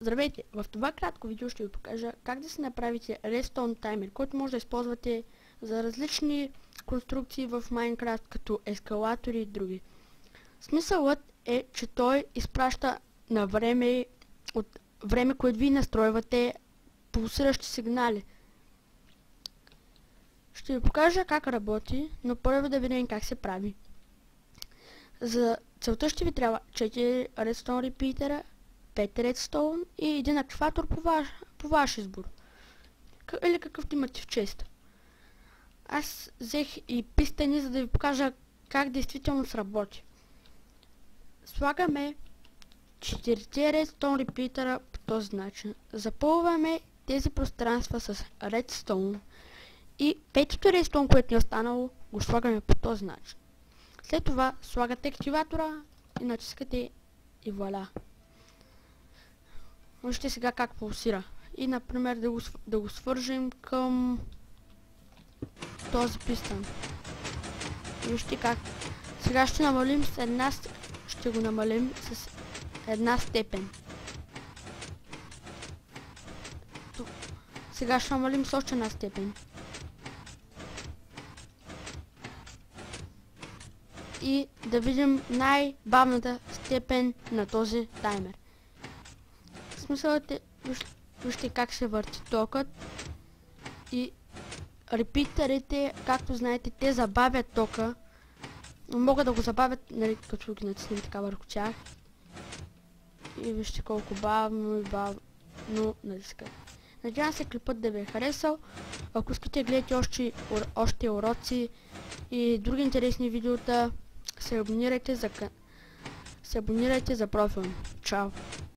Здравейте! В това кратко видео ще ви покажа как да си направите Redstone таймер, който може да използвате за различни конструкции в Minecraft, като ескалатори и други. Смисълът е, че той изпраща на време, от време, което ви настройвате, пулсиращи сигнали. Ще ви покажа как работи, но първо да видим как се прави. За целта ще ви трябва 4 Redstone репитера, 5 Redstone и един активатор по ваш избор. Или какъвто имате в честа. Аз взех и пистани, за да ви покажа как действително сработи. Слагаме 4 Redstone репитера по този начин. Запълваме тези пространства с Redstone и 5-то Redstone, което ни е останало, го слагаме по този начин. След това слагате активатора и натискате и вуаля. Вижте сега как пулсира. И например да го свържем към този пистън. Вижте как. Сега ще намалим с ще го намалим с една степен. Сега ще намалим с още една степен. И да видим най-бавната степен на този таймер. Смисълът е, вижте как се върти токът и репитерите, както знаете, те забавят тока. Могат да го забавят, нали, като ги натиснем така върху тях. И вижте колко бавно и бавно натискат. Надявам се клипът да ви е харесал. Ако искате да гледате още уроци и други интересни видеота, се абонирайте за профила. Чао!